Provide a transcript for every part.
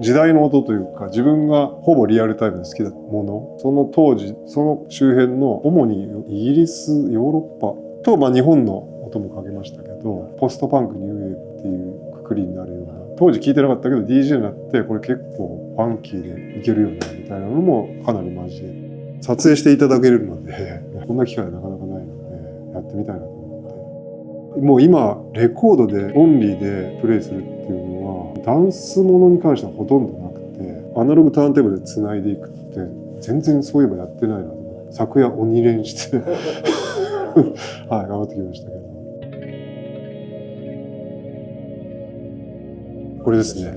時代の音というか、自分がほぼリアルタイムで好きだもの、その当時その周辺の主にイギリス、ヨーロッパと、日本の音もかけましたけど、ポストパンクニューウェーブっていうくくりになるような、当時聞いてなかったけど DJ になってこれ結構ファンキーでいけるよねみたいなのもかなり交えて撮影していただけるので、こんな機会はなかなかないのでやってみたいなと思って。もう今レコードでオンリーでプレイするっていうのはダンスものに関してはほとんどなくて、アナログターンテーブルでつないでいくって全然そういえばやってないなと思って、昨夜鬼練してはい頑張ってきましたけど、これですね、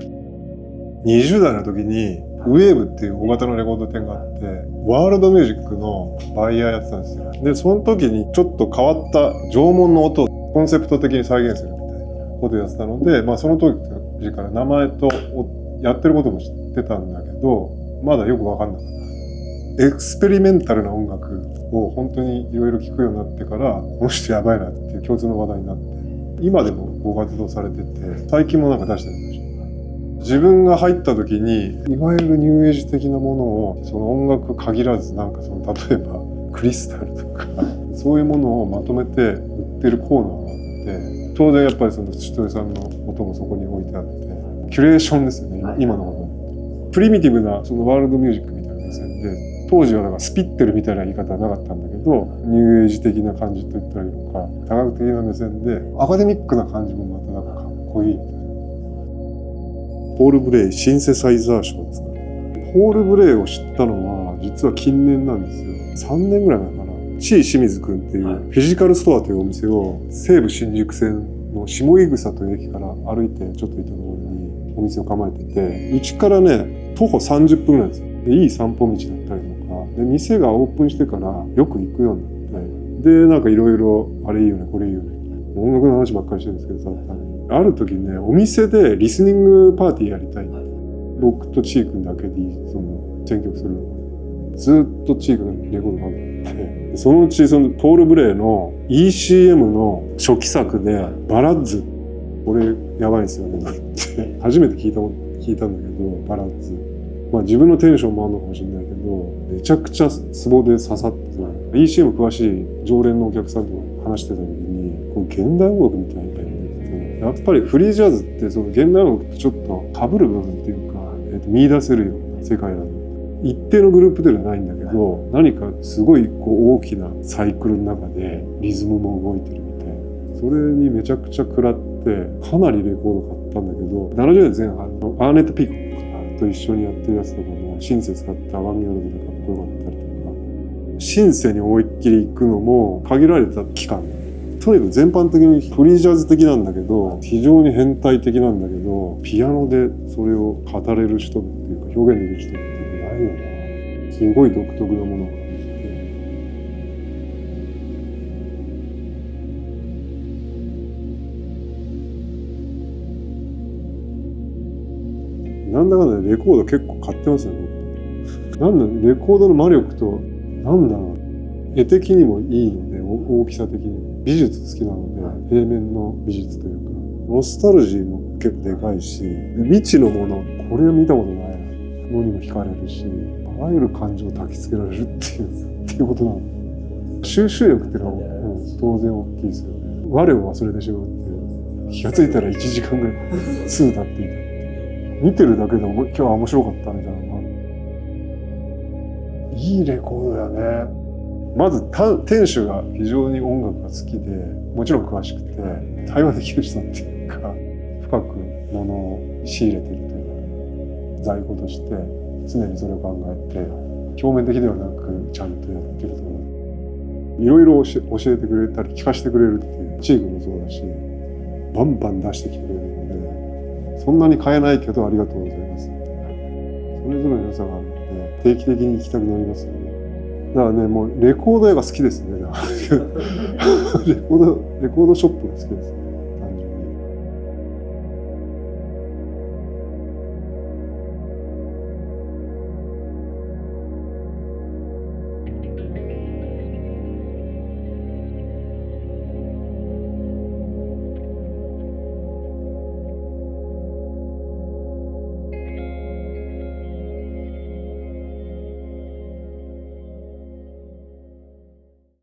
20代の時にウェーブっていう大型のレコード店があって、ワールドミュージックのバイヤーやってたんですよ。でその時にちょっと変わった縄文の音をコンセプト的に再現するみたいなことをやってたので、その当時から名前とやってることも知ってたんだけど、まだよく分かんなかった。エクスペリメンタルな音楽を本当にいろいろ聴くようになってから、この人やばいなっていう共通の話題になって、今でもご活動されてて、最近もなんか出してるんですよ。自分が入った時にいわゆるニューエイジ的なものを、その音楽限らずなんか例えばクリスタルとかそういうものをまとめて売ってるコーナーがあって、当然やっぱりその土鳥さんの音もそこに置いてあって、キュレーションですよね、今のもプリミティブなそのワールドミュージックみたいな目線で、当時はだからスピってるみたいな言い方はなかったんだけど、ニューエイジ的な感じと言ったらいいのか、多角的な目線でアカデミックな感じもまたなんかかっこいいみたいな。ポール・ブレイシンセサイザー賞ですかね。ポール・ブレイを知ったのは実は近年なんですよ。3年ぐらい前かな。C清水くんっていうフィジカルストアというお店を西武新宿線の下井草という駅から歩いてちょっと行ったところにお店を構えてて、うちからね徒歩30分ぐらいですよ。でいい散歩道だったりとかで、店がオープンしてからよく行くようになって、でなんかいろいろあれいいよねこれいいよね、音楽の話ばっかりしてるんですけど、ある時ねお店でリスニングパーティーやりたいって、僕とチー君だけでその選曲するの。ずっとチー君がレコードかけて、そのうちそのポール・ブレイの ECM の初期作でバラッズ、これやばいんですよねって初めて聞いたんだけど、バラッズ、自分のテンションもあるのかもしれないけど、めちゃくちゃツボで刺さって、 ECM 詳しい常連のお客さんと話してた時に、これ現代音楽みたいな、やっぱりフリージャズってその現代音楽とちょっと被る部分っていうか、見出せるような世界なの。一定のグループではないんだけど、何かすごい大きなサイクルの中でリズムも動いてるみたいな、それにめちゃくちゃ食らってかなりレコード買ったんだけど、70年前半のアーネット・ピーコックと一緒にやってるやつとかもシンセ使ってアバンギャルドでかっこよかったりとか、シンセに思いっきり行くのも限られた期間、とにかく全般的にフリージャズ的なんだけど、非常に変態的なんだけど、ピアノでそれを語れる人っていうか表現できる人ってないよな。すごい独特なものができて、なんだかんだレコード結構買ってますよね。なんだレコードの魔力と、なんだろう、絵的にもいいので、大きさ的にも美術好きなので、平面の美術というかノスタルジーも結構でかいし、未知のもの、これを見たことないのにも惹かれるし、あらゆる感情を焚きつけられるっていうことなの。収集力っていうのは、当然大きいですよね。我を忘れてしまって気がついたら1時間ぐらいすぐ経っていたって、見てるだけでも今日は面白かったみたいなのがある。いいレコードだよね。まず店主が非常に音楽が好きで、もちろん詳しくて対話できる人っていうか、深くものを仕入れてるというか、在庫として常にそれを考えて、表面的ではなくちゃんとやってると思う。いろいろ教えてくれたり聞かせてくれるっていう、チームもそうだし、バンバン出してきてくれるので、そんなに買えないけどありがとうございますみたいな、それぞれの良さがあるので定期的に行きたくなりますよね。だからね、もうレコード屋が好きですね。レコードショップが好きですね。